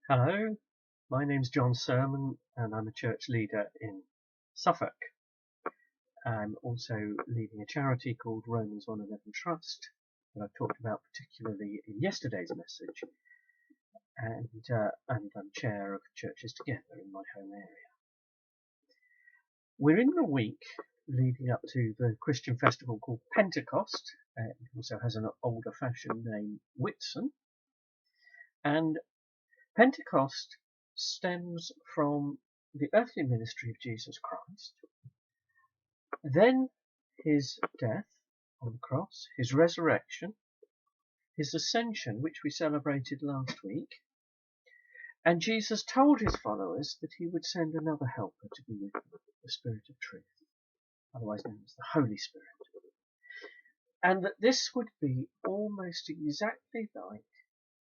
Hello, my name's Jon Sermon and I'm a church leader in Suffolk. I'm also leading a charity called Romans 1:11 Trust that I've talked about particularly in yesterday's message, and I'm chair of Churches Together in my home area. We're in the week leading up to the Christian festival called Pentecost. It also has an older fashioned name, Whitsun, and Pentecost stems from the earthly ministry of Jesus Christ, then his death on the cross, his resurrection, his ascension, which we celebrated last week, and Jesus told his followers that he would send another helper to be with them, the Spirit of Truth, otherwise known as the Holy Spirit, and that this would be almost exactly like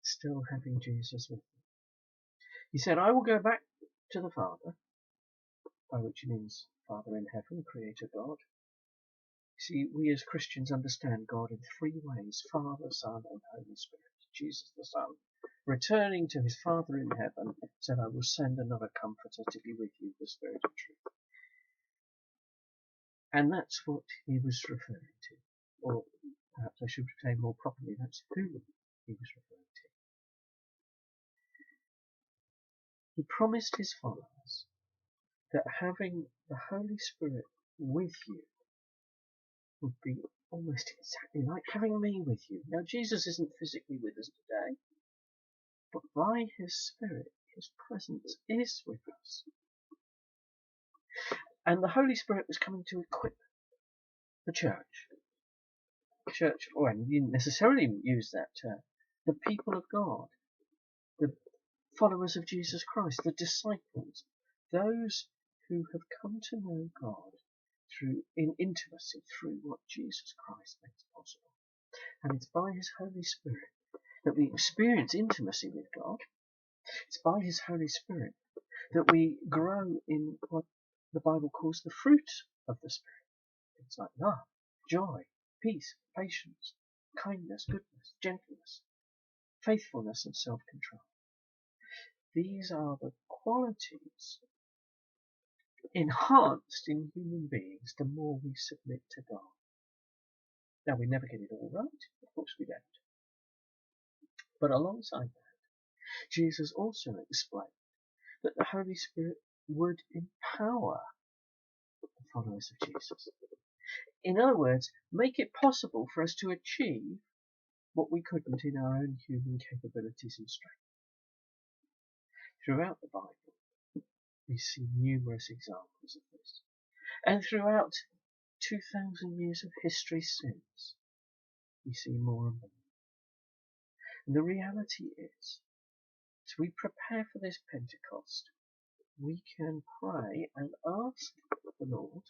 still having Jesus with them. He said, I will go back to the Father, by which he means Father in heaven, Creator God. See, we as Christians understand God in three ways: Father, Son, and Holy Spirit. Jesus the Son, returning to his Father in heaven, said, I will send another Comforter to be with you, the Spirit of Truth. And that's what he was referring to. Or perhaps I should say more properly, that's who he was referring to. He promised his followers that having the Holy Spirit with you would be almost exactly like having me with you. Now, Jesus isn't physically with us today, but by his Spirit, his presence is with us. And the Holy Spirit was coming to equip the church. Well, he didn't necessarily use that term. The people of God, the followers of Jesus Christ, the disciples, those who have come to know God in intimacy through what Jesus Christ makes possible. And it's by his Holy Spirit that we experience intimacy with God. It's by his Holy Spirit that we grow in what the Bible calls the fruit of the Spirit. Things like love, joy, peace, patience, kindness, goodness, gentleness, faithfulness, and self-control. These are the qualities enhanced in human beings the more we submit to God. Now, we never get it all right, of course we don't. But alongside that, Jesus also explained that the Holy Spirit would empower the followers of Jesus. In other words, make it possible for us to achieve what we couldn't in our own human capabilities and strength. Throughout the Bible, we see numerous examples of this. And throughout 2,000 years of history since, we see more and more. And the reality is, as we prepare for this Pentecost, we can pray and ask the Lord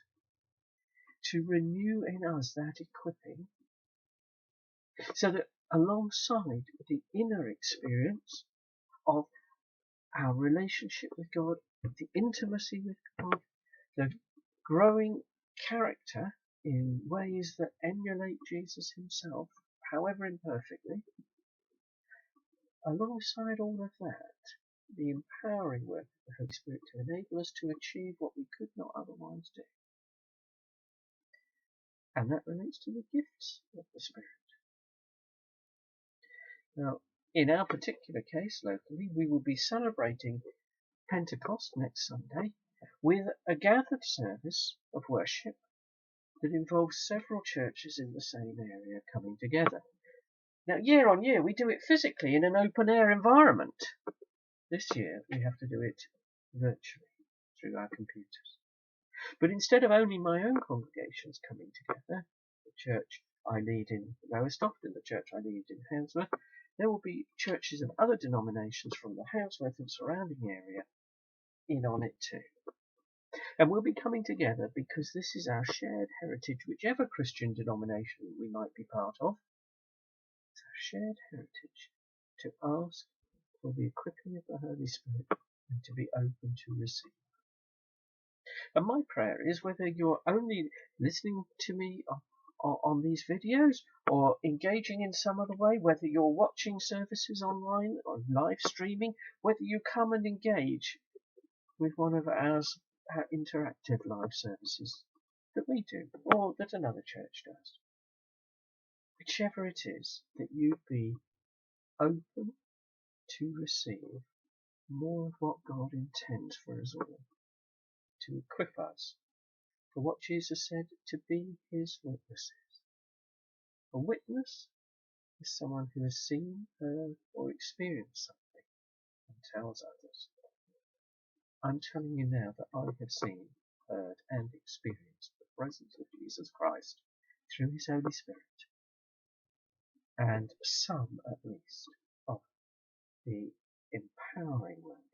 to renew in us that equipping, so that alongside the inner experience of our relationship with God, the intimacy with God, the growing character in ways that emulate Jesus himself, however imperfectly, alongside all of that, the empowering work of the Holy Spirit to enable us to achieve what we could not otherwise do. And that relates to the gifts of the Spirit. Now, in our particular case locally, we will be celebrating Pentecost next Sunday with a gathered service of worship that involves several churches in the same area coming together. Now, year on year, we do it physically in an open air environment. This year, we have to do it virtually through our computers. But instead of only my own congregations coming together, the church I lead in Lowestoft and the church I lead in Hounsworth, there will be churches of other denominations from the Hounsworth and surrounding area in on it too. And we'll be coming together because this is our shared heritage, whichever Christian denomination we might be part of. It's our shared heritage to ask for the equipping of the Holy Spirit and to be open to receive. And my prayer is, whether you're only listening to me on these videos, or engaging in some other way, whether you're watching services online or live streaming, whether you come and engage with one of our interactive live services that we do, or that another church does. Whichever it is, that you be open to receive more of what God intends for us all, to equip us for what Jesus said, to be his witnesses. A witness is someone who has seen, heard, or experienced something and tells others. I'm telling you now that I have seen, heard, and experienced the presence of Jesus Christ through his Holy Spirit, and some, at least, of the empowering work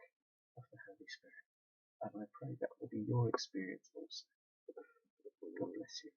of the Holy Spirit. And I pray that will be your experience also. God bless you.